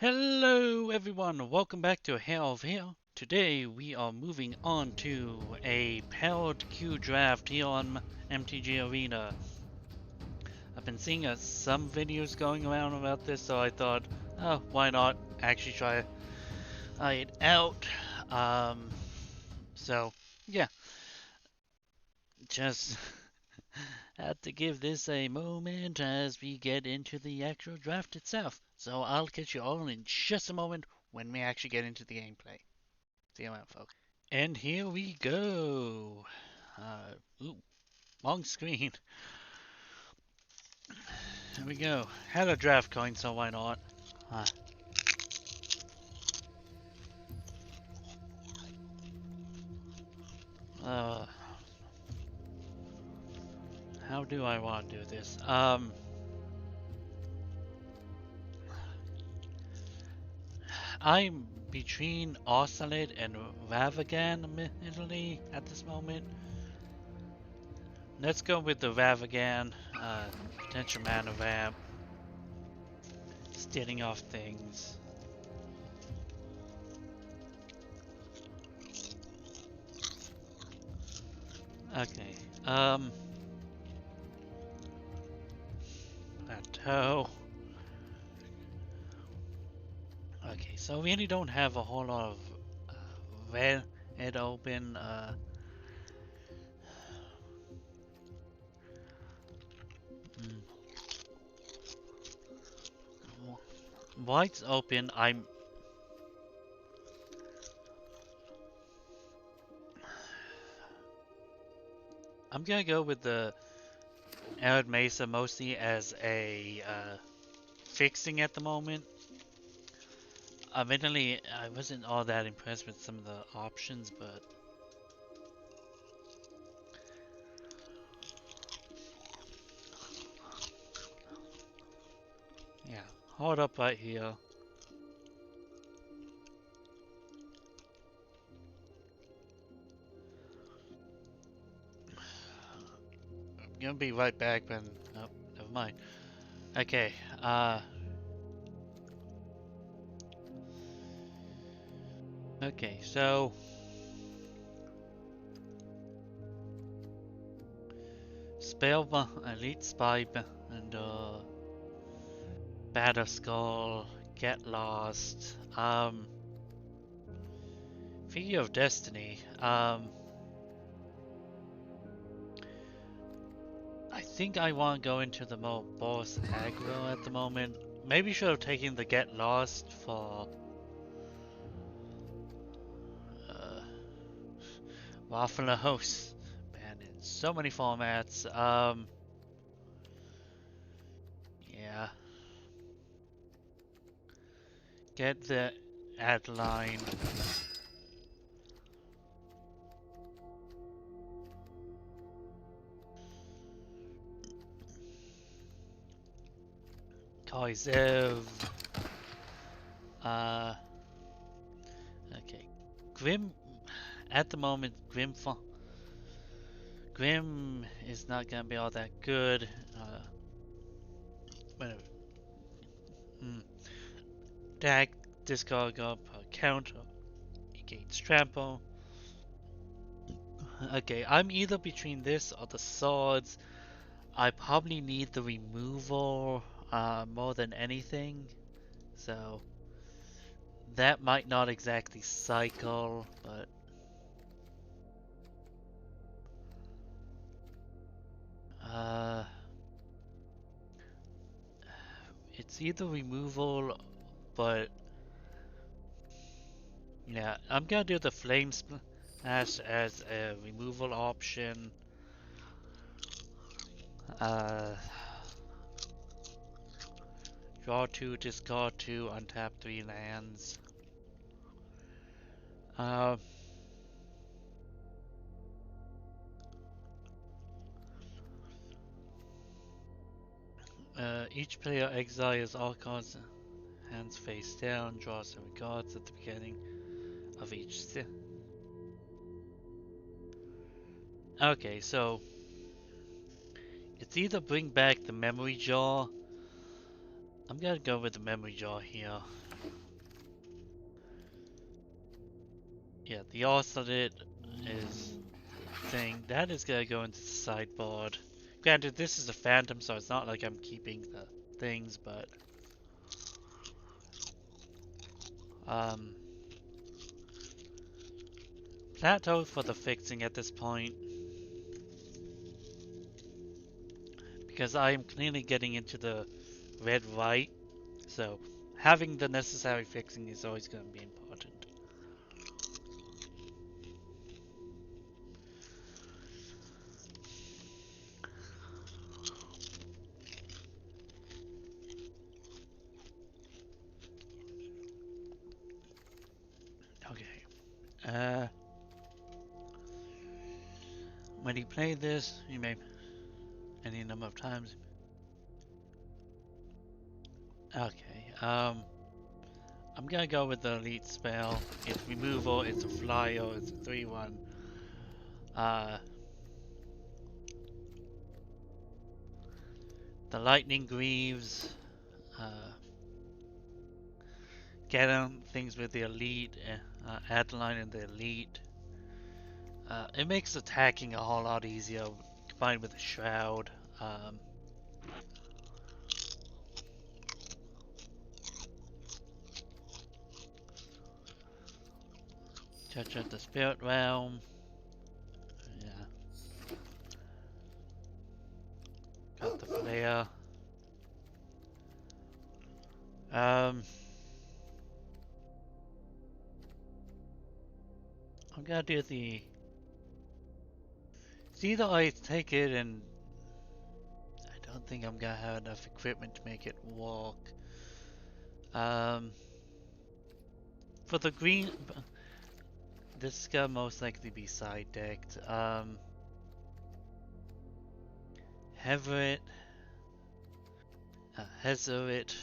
Hello everyone, welcome back to Hare of Hill. Today we are moving on to a powered queue draft here on MtG Arena. I've been seeing some videos going around about this, so I thought, oh, why not actually try it out. Um, so yeah, just had to give this a moment as we get into the actual draft itself. So I'll catch you all in just a moment when we actually get into the gameplay. See you around, folks. And here we go. Uh, ooh, long screen. Here we go. Had a draft coin, so why not? Uh, uh, how do I want to do this? I'm between Oscillate and Ravagan admittedly at this moment. Let's go with the Ravagan. Potential mana ramp. Stealing off things. Okay. Plateau. Okay, so we really don't have a whole lot of red open. Mm, White's open. I'm gonna go with the Arid Mesa mostly as a fixing at the moment. Admittedly, I wasn't all that impressed with some of the options, but yeah, hold up right here. I'm gonna be right back when. Oh, never mind. Okay. Okay. So Spell, Elite Spy, and Batter Skull, Get Lost. Figure of Destiny. I think I want to go into the more boss aggro at the moment. Maybe should have taken the Get Lost for uh, Wafflehouse. Man, in so many formats. Yeah. Get the Adeline. Koizev. Uh, okay. Grim. At the moment, Grim is not gonna be all that good. Whatever. Mm. Dag, discard up, counter, gains trample. Okay, I'm either between this or the swords. I probably need the removal more than anything, so that might not exactly cycle, but uh, it's either removal, but yeah, I'm gonna do the flame splash as a removal option. Uh, Draw 2, discard 2, untap 3 lands. Uh, each player exiles all cards hands face down, draw 7 cards at the beginning of each step. Okay, so it's either bring back the memory jar, I'm gonna go with the memory jar here. Yeah, the oscillate is thing. That is gonna go into the sideboard. Granted, this is a phantom, so it's not like I'm keeping the things, but um, plateau for the fixing at this point because I am clearly getting into the red white, so having the necessary fixing is always going to be important. Okay. When you play this, you may any number of times. Okay. I'm gonna go with the elite spell. It's removal. It's a flyer. It's a 3/1. Uh, the lightning grieves. Uh, get on things with the elite. Adeline and the elite. It makes attacking a whole lot easier combined with the shroud. Touch at the spirit realm. Yeah. Got the flare. I'm gonna do the. It's either I take it and I don't think I'm gonna have enough equipment to make it walk. Um, for the green, this is gonna most likely be side decked. Heverit, Hezerit,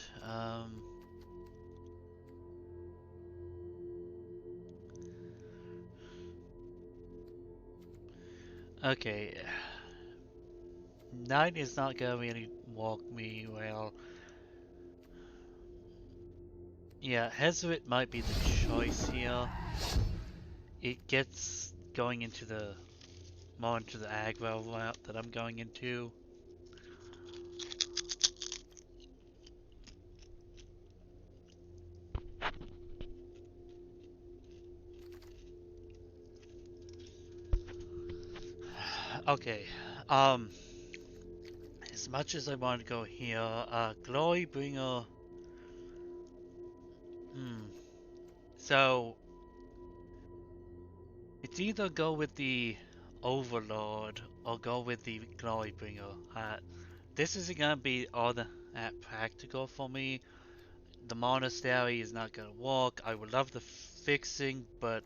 okay. Knight is not gonna really walk me well. Yeah, Hezerit might be the choice here. It gets going into the more into the aggro route that I'm going into. Okay, um, as much as I want to go here, Glory Bringer. So it's either go with the Overlord or go with the Glory Bringer. This isn't gonna be all that practical for me. The monastery is not gonna work. I would love the fixing, but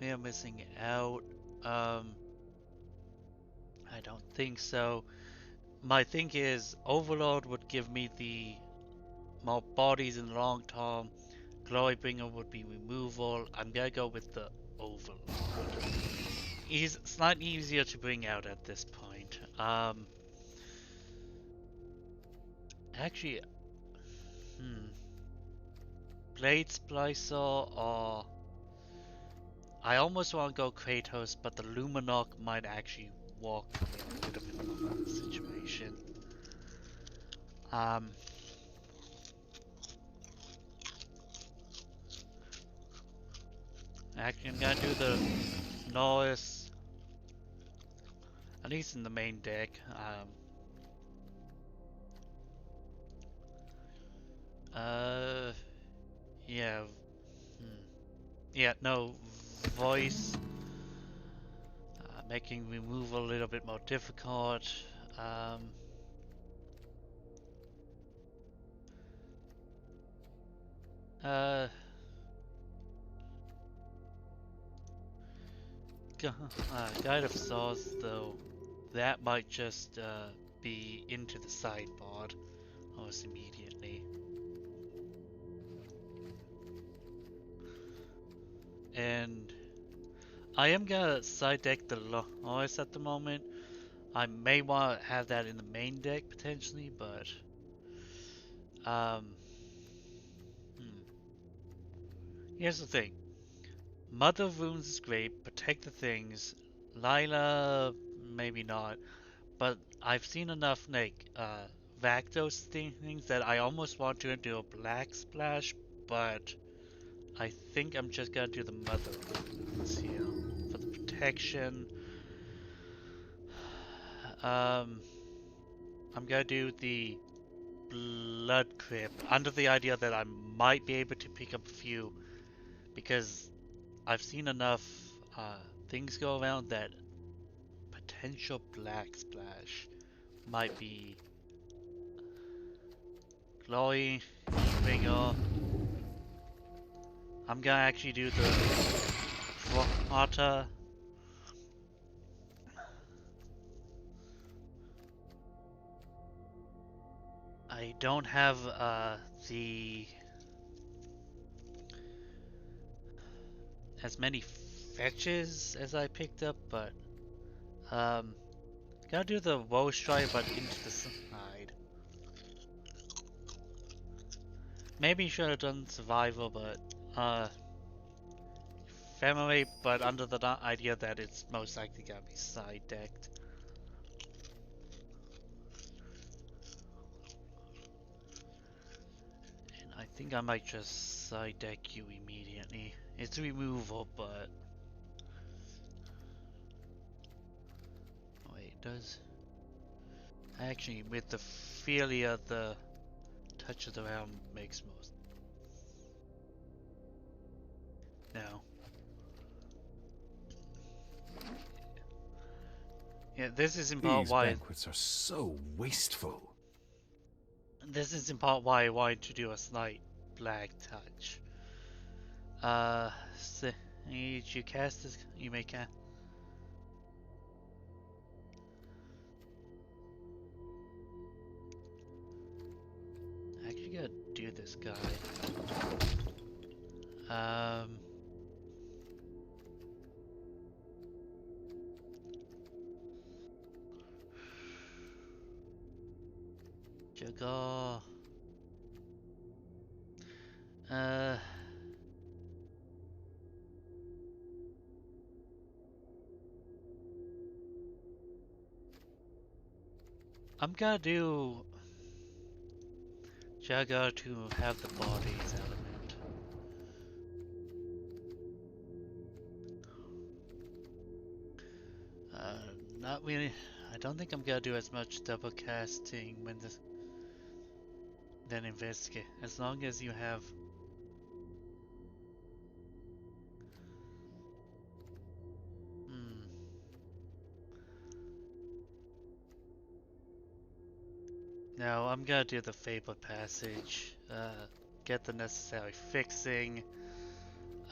fear missing out. I don't think so. My thing is, Overlord would give me the more bodies in the long term. Glorybringer would be removal. I'm gonna go with the Overlord. He's slightly easier to bring out at this point. Actually, Blade Splicer or I almost want to go Kratos, but the Luminarch might actually walk a little bit more in the situation. Actually, I'm gonna do the Norris, at least in the main deck. Yeah. Yeah, no, voice, making removal a little bit more difficult. Uh, Guide of Saws, though, that might just be into the sideboard almost immediately. And I am gonna side deck the Lois at the moment. I may want to have that in the main deck potentially, but um, hmm. Here's the thing. Mother of Runes is great, Protect the Things. Lila, maybe not, but I've seen enough like Vakdos things that I almost want to do a black splash, but I think I'm just gonna do the Mother of Runes here for the protection. Um, I'm gonna do the Blood Crypt under the idea that I might be able to pick up a few because I've seen enough things go around that potential black splash might be Glory, Ringer. I'm gonna actually do the Frogmata. I don't have the as many fetches as I picked up, but um, gotta do the Woe Strike, but into the side. Maybe should have done Survival, but Ephemerate, but under the idea that it's most likely gonna be side decked. And I think I might just side deck you immediately. It's removal, but wait, it does. Actually, with the Philia, the touch of the round makes most. No. Yeah, this is in part These why. banquets are so wasteful. This is in part why I wanted to do a slight black touch. So, you cast this. You may cast. Actually, gotta do this guy. Um. Jagar. Uh. I'm gonna do Jagar to have the bodies element. Not really. I don't think I'm gonna do as much double casting when this than investigate. As long as you have. Hmm. No, I'm gonna do the Fabled Passage. Get the necessary fixing.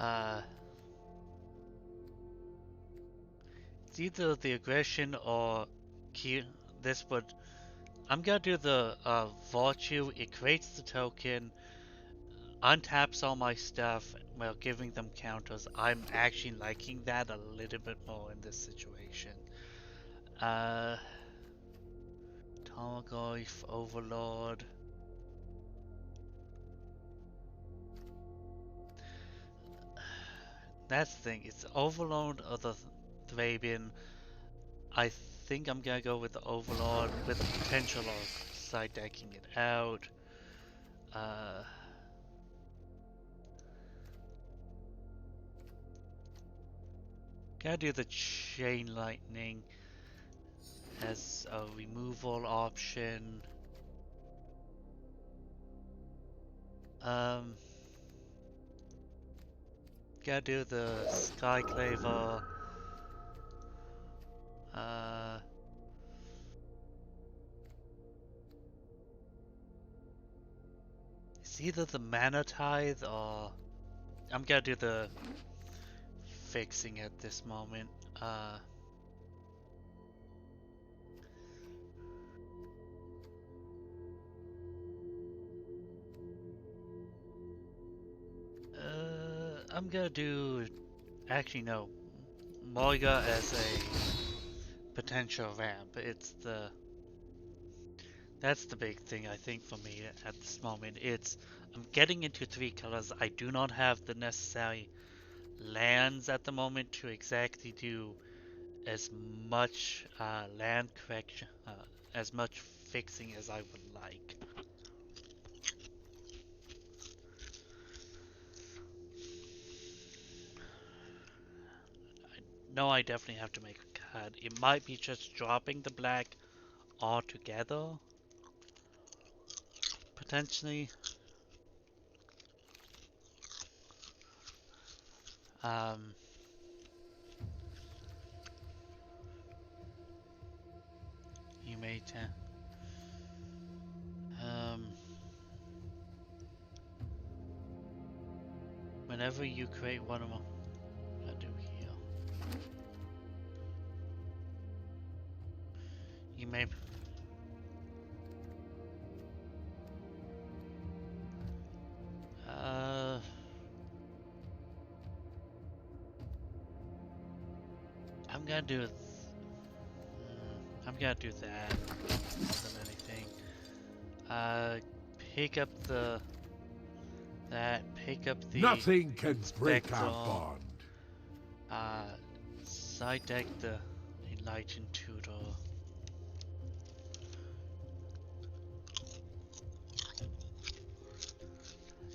Uh, it's either the aggression or key. This would. I'm gonna do the Virtue. It creates the token, untaps all my stuff while giving them counters. I'm actually liking that a little bit more in this situation. Uh, Tarmogoyf, Overlord. That's the thing, it's Overlord or the Thrabian. I think I'm gonna go with the Overlord with the potential of side decking it out. Uh, Gotta do the Chain Lightning as a removal option. Um, Gotta do the Skyclaver. Uh, it's either the Mana Tithe or I'm gonna do the fixing at this moment. I'm gonna do. Actually, no. Morga as a potential ramp. That's the big thing I think for me at this moment. I'm getting into three colors. I do not have the necessary lands at the moment to exactly do as much land correction, as much fixing as I would like. No, I definitely have to make a cut. It might be just dropping the black altogether, potentially. Um, you may um, whenever you create one of them, I do here. You may. Uh, I'm gonna do. I'm gonna do that more than anything. Uh, pick up the that. Pick up the Nothing can break our spectral. bond. Side deck the enlightened tutor.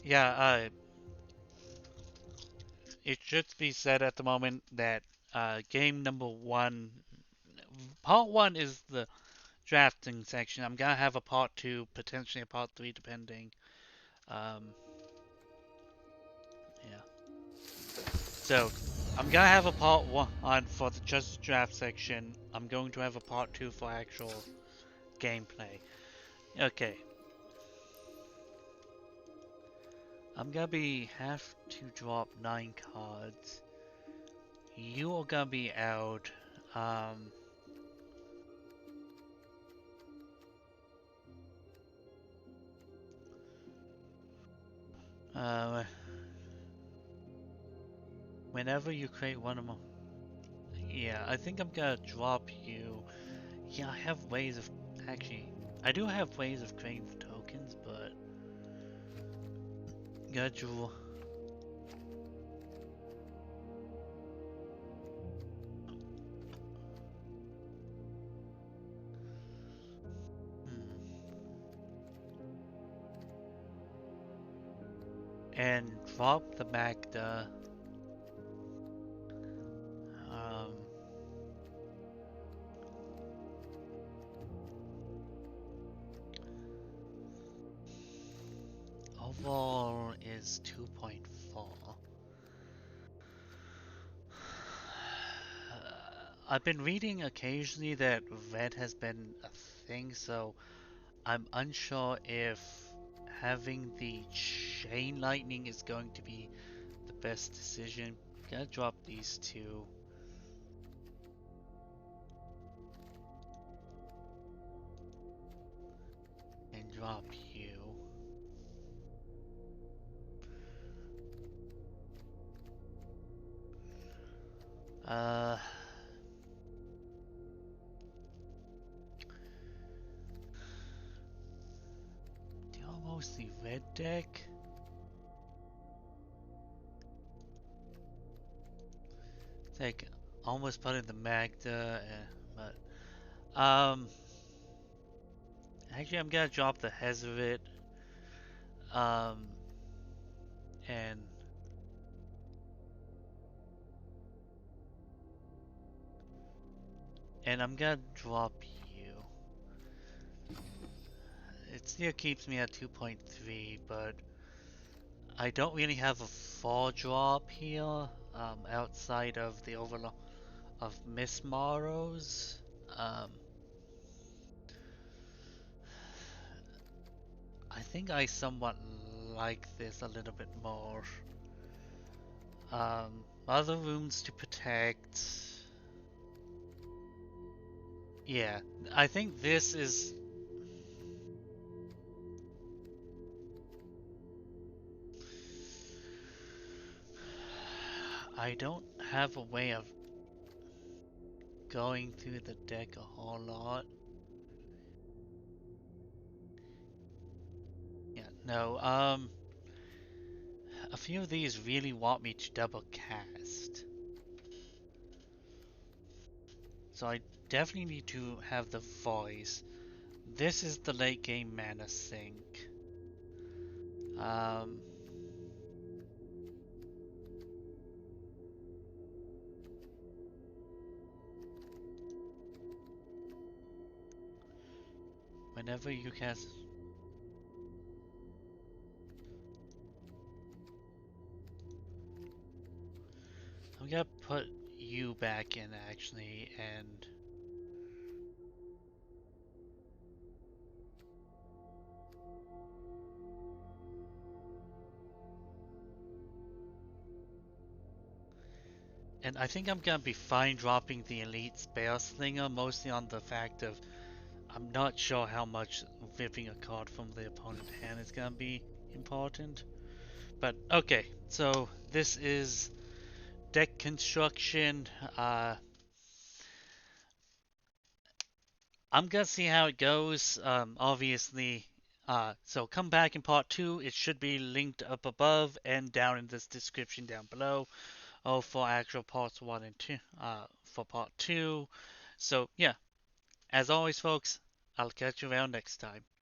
Yeah. It should be said at the moment that game number one, part one is the drafting section. I'm gonna have a part two, potentially a part three, depending. Um, yeah. So I'm gonna have a part one for just the draft section. I'm going to have a part two for actual gameplay. Okay. I'm gonna have to drop 9 cards. You are gonna be out. Um, uh, whenever you create one of them. Yeah, I think I'm gonna drop you. Yeah, I have ways of actually. I do have ways of creating the tokens, but gotta draw. Hmm. And drop the Magda. Um, overall is 2.4. I've been reading occasionally that red has been a thing, so I'm unsure if having the chain lightning is going to be the best decision. Gotta drop these two. And drop you. Uh, do mostly red deck? It's like almost putting the Magda, but actually I'm gonna drop the Hezrit, um, and I'm gonna drop you. It still keeps me at 2.3, but I don't really have a 4 drop here, outside of the overlord of Miss Morrows. Um, I think I somewhat like this a little bit more. Other rooms to protect. Yeah, I think this is. I don't have a way of. going through the deck a whole lot. Yeah, no, a few of these really want me to double cast. So I definitely need to have the voice. This is the late game mana sink. Um, whenever you cast, I'm gonna put you back in actually, and I think I'm gonna be fine dropping the elite spell slinger, mostly on the fact of I'm not sure how much ripping a card from the opponent's hand is gonna be important. But okay, so this is deck construction. I'm gonna see how it goes. Obviously, so come back in part two. It should be linked up above and down in this description down below. Oh, for actual parts one and two. For part two. So yeah, as always, folks, I'll catch you around next time.